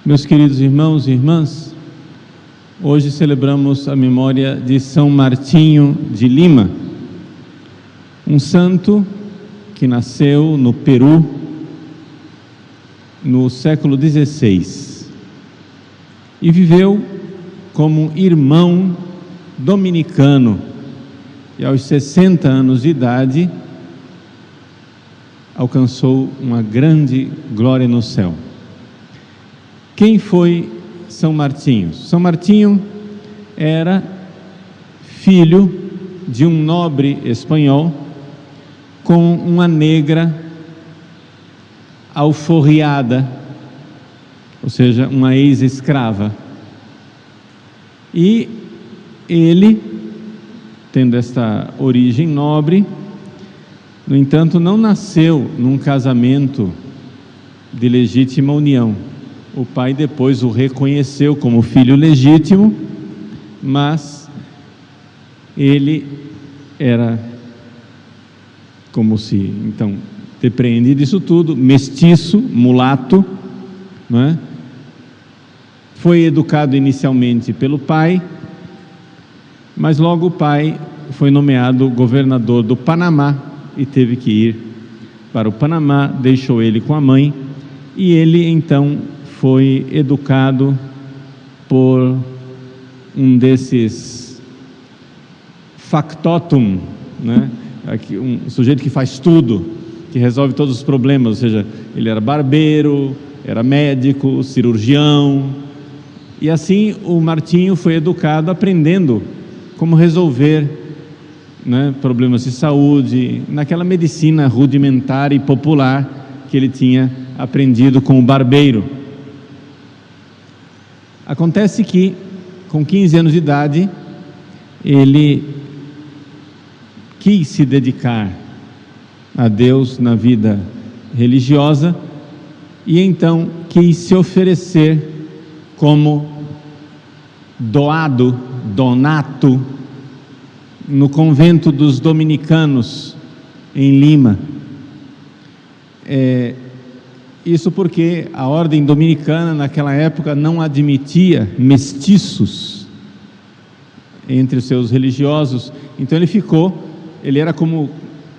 Meus queridos irmãos e irmãs, hoje celebramos a memória de São Martinho de Lima, um santo que nasceu no Peru no século XVI e viveu como irmão dominicano e aos 60 anos de idade alcançou uma grande glória no céu. Quem foi São Martinho? São Martinho era filho de um nobre espanhol com uma negra alforriada, ou seja, uma ex-escrava. E ele, tendo esta origem nobre, no entanto, não nasceu num casamento de legítima união. O pai depois o reconheceu como filho legítimo, mas ele era, como se, então, depreende disso tudo, mestiço, mulato, não é? Foi educado inicialmente pelo pai, mas logo o pai foi nomeado governador do Panamá e teve que ir para o Panamá, deixou ele com a mãe, e ele então foi educado por um desses factotum, né? Um sujeito que faz tudo, que resolve todos os problemas, ou seja, ele era barbeiro, era médico, cirurgião, e assim o Martinho foi educado aprendendo como resolver, né, problemas de saúde, naquela medicina rudimentar e popular que ele tinha aprendido com o barbeiro. Acontece que, com 15 anos de idade, ele quis se dedicar a Deus na vida religiosa e então quis se oferecer como donato no convento dos dominicanos em Lima. Isso porque a ordem dominicana naquela época não admitia mestiços entre os seus religiosos, então ele era como,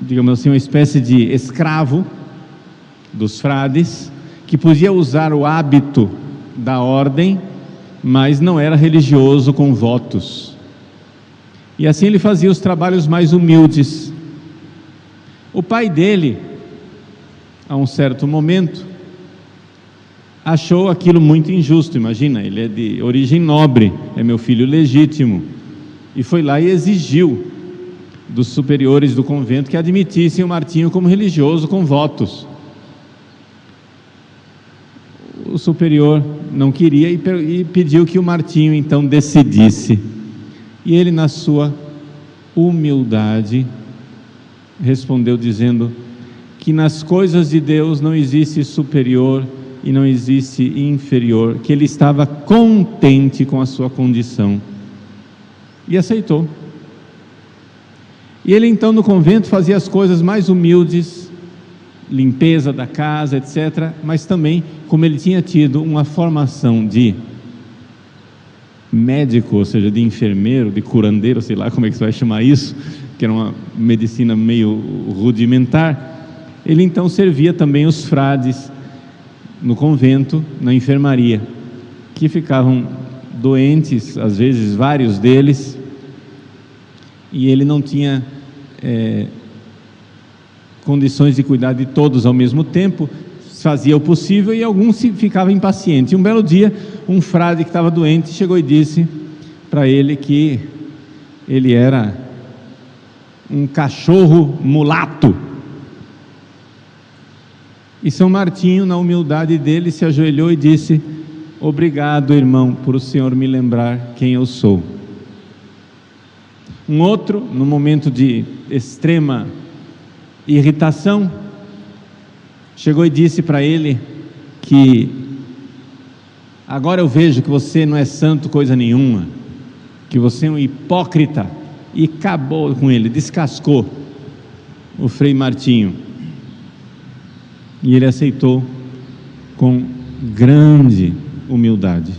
digamos assim, uma espécie de escravo dos frades, que podia usar o hábito da ordem, mas não era religioso com votos. E assim ele fazia os trabalhos mais humildes. O pai dele, a um certo momento, achou aquilo muito injusto. Imagina, ele é de origem nobre, é meu filho legítimo, e foi lá e exigiu dos superiores do convento que admitissem o Martinho como religioso com votos. O superior não queria e pediu que o Martinho então decidisse, e ele, na sua humildade, respondeu dizendo que nas coisas de Deus não existe superior e não existe inferior, que ele estava contente com a sua condição e aceitou. E ele então no convento fazia as coisas mais humildes, limpeza da casa, etc., mas também, como ele tinha tido uma formação de médico, ou seja, de enfermeiro, de curandeiro, sei lá como é que você vai chamar isso, que era uma medicina meio rudimentar, ele então servia também os frades no convento, na enfermaria, que ficavam doentes, às vezes vários deles, e ele não tinha condições de cuidar de todos ao mesmo tempo, fazia o possível e alguns ficavam impacientes. Um belo dia, um frade que estava doente chegou e disse para ele que ele era um cachorro mulato. E São Martinho, na humildade dele, se ajoelhou e disse: obrigado, irmão, por o Senhor me lembrar quem eu sou. Um outro, no momento de extrema irritação, chegou e disse para ele que agora eu vejo que você não é santo coisa nenhuma, que você é um hipócrita, e acabou com ele, descascou o Frei Martinho. E ele aceitou com grande humildade.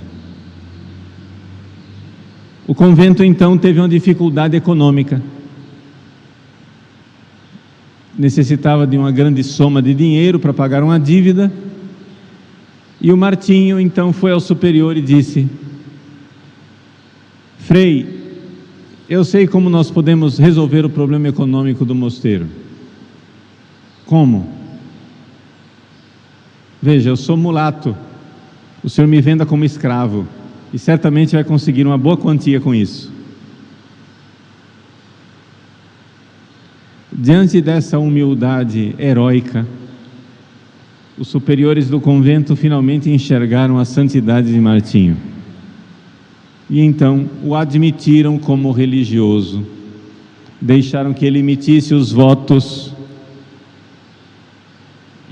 O convento então teve uma dificuldade econômica. Necessitava de uma grande soma de dinheiro para pagar uma dívida, e o Martinho então foi ao superior e disse: Frei, eu sei como nós podemos resolver o problema econômico do mosteiro. Como? Veja, eu sou mulato, o senhor me venda como escravo, e certamente vai conseguir uma boa quantia com isso. Diante dessa humildade heróica, os superiores do convento finalmente enxergaram a santidade de Martinho. E então o admitiram como religioso, deixaram que ele emitisse os votos,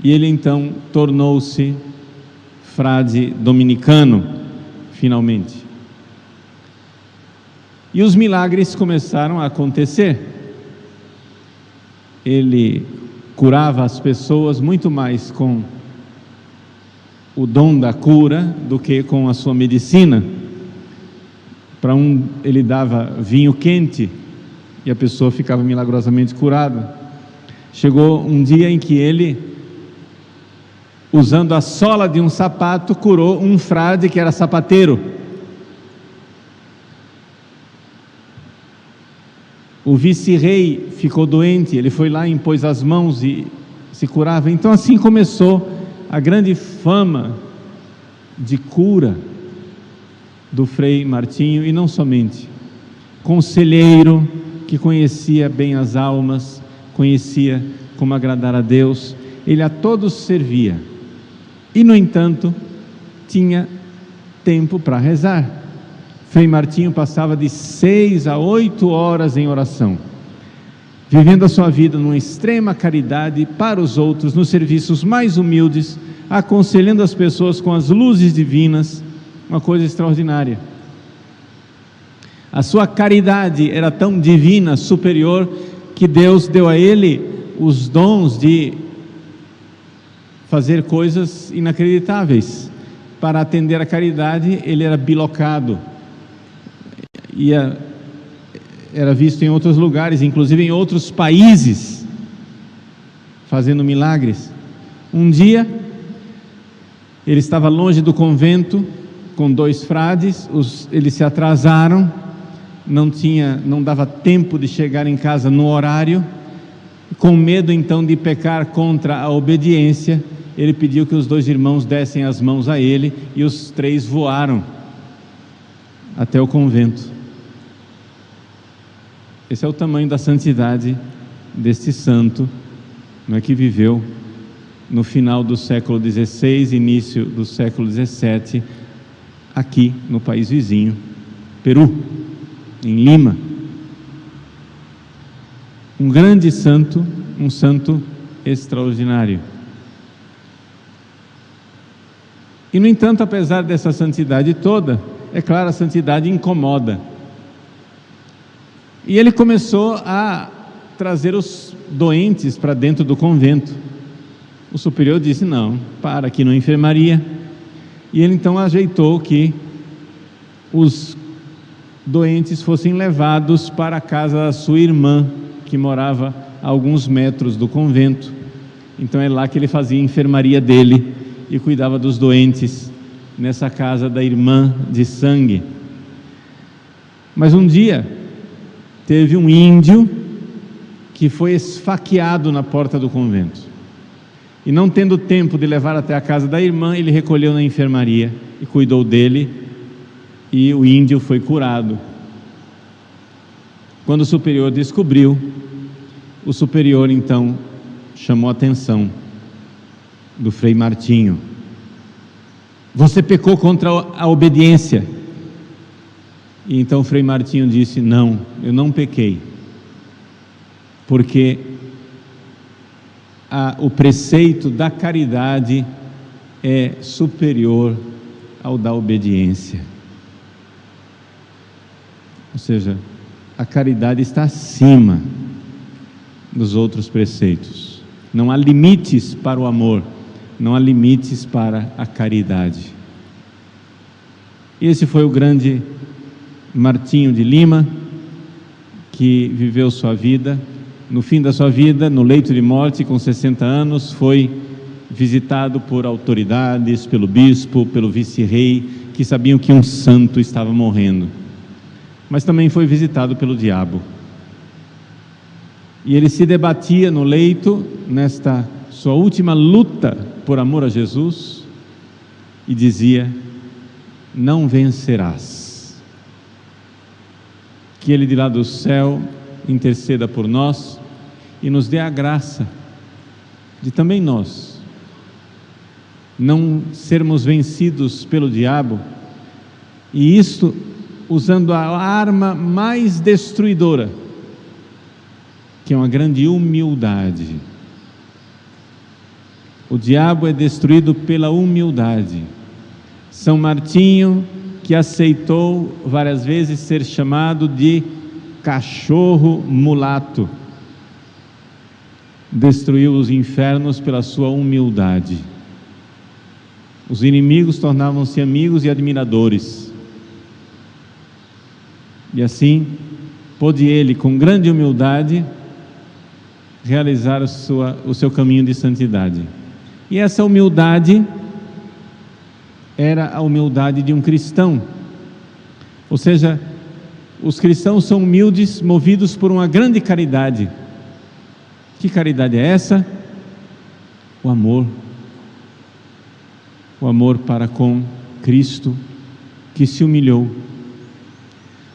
e ele então tornou-se frade dominicano, finalmente. E os milagres começaram a acontecer. Ele curava as pessoas muito mais com o dom da cura do que com a sua medicina. Para um, ele dava vinho quente e a pessoa ficava milagrosamente curada. Chegou um dia em que ele, usando a sola de um sapato, curou um frade que era sapateiro. O vice-rei ficou doente, ele foi lá, impôs as mãos e se curava. Então assim começou a grande fama de cura do Frei Martinho, e não somente. Conselheiro, que conhecia bem as almas, conhecia como agradar a Deus, ele a todos servia. E no entanto, tinha tempo para rezar. Frei Martinho passava de 6 a 8 horas em oração, vivendo a sua vida numa extrema caridade para os outros, nos serviços mais humildes, aconselhando as pessoas com as luzes divinas, uma coisa extraordinária. A sua caridade era tão divina, superior, que Deus deu a ele os dons de fazer coisas inacreditáveis. Para atender a caridade, ele era bilocado, era visto em outros lugares, inclusive em outros países, fazendo milagres. Um dia, ele estava longe do convento com 2 frades, eles se atrasaram, não dava tempo de chegar em casa no horário. Com medo então de pecar contra a obediência, ele pediu que os 2 irmãos dessem as mãos a ele, e os 3 voaram até o convento. Esse é o tamanho da santidade deste santo, que viveu no final do século XVI, início do século XVII, aqui no país vizinho, Peru, em Lima. Um grande santo, um santo extraordinário. E no entanto, apesar dessa santidade toda, é claro, a santidade incomoda. E ele começou a trazer os doentes para dentro do convento. O superior disse: não, para aqui na enfermaria. E ele então ajeitou que os doentes fossem levados para a casa da sua irmã, que morava a alguns metros do convento. Então é lá que ele fazia a enfermaria dele e cuidava dos doentes, nessa casa da irmã de sangue. Mas um dia teve um índio que foi esfaqueado na porta do convento, e não tendo tempo de levar até a casa da irmã, ele recolheu na enfermaria e cuidou dele, e o índio foi curado. Quando o superior descobriu, o superior então chamou a atenção do Frei Martinho. Você pecou contra a obediência. E então o Frei Martinho disse: não, eu não pequei, porque o preceito da caridade é superior ao da obediência. Ou seja, a caridade está acima dos outros preceitos. Não há limites para o amor, não há limites para a caridade. Esse foi o grande Martinho de Lima, que viveu sua vida. No fim da sua vida, no leito de morte, com 60 anos, foi visitado por autoridades, pelo bispo, pelo vice-rei, que sabiam que um santo estava morrendo. Mas também foi visitado pelo diabo. E ele se debatia no leito, nesta sua última luta por amor a Jesus, e dizia: não vencerás. Que Ele de lá do céu interceda por nós e nos dê a graça de também nós não sermos vencidos pelo diabo, e isto usando a arma mais destruidora, que é uma grande humildade. O diabo é destruído pela humildade. São Martinho, que aceitou várias vezes ser chamado de cachorro mulato, destruiu os infernos pela sua humildade. Os inimigos tornavam-se amigos e admiradores. E assim, pôde ele, com grande humildade, realizar o seu caminho de santidade. E essa humildade era a humildade de um cristão. Ou seja, os cristãos são humildes, movidos por uma grande caridade. Que caridade é essa? O amor. O amor para com Cristo, que se humilhou.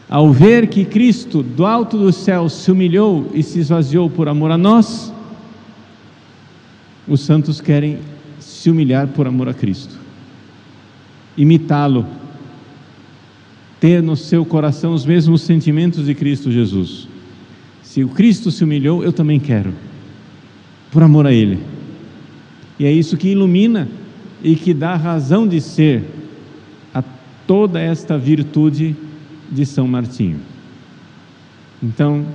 Ao ver que Cristo, do alto do céu, se humilhou e se esvaziou por amor a nós, os santos querem se humilhar por amor a Cristo, imitá-lo, ter no seu coração os mesmos sentimentos de Cristo Jesus. Se o Cristo se humilhou, eu também quero, por amor a Ele. E é isso que ilumina e que dá razão de ser a toda esta virtude de São Martinho. Então,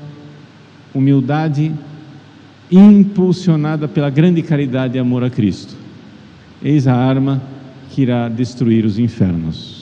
humildade impulsionada pela grande caridade e amor a Cristo. Eis a arma que irá destruir os infernos.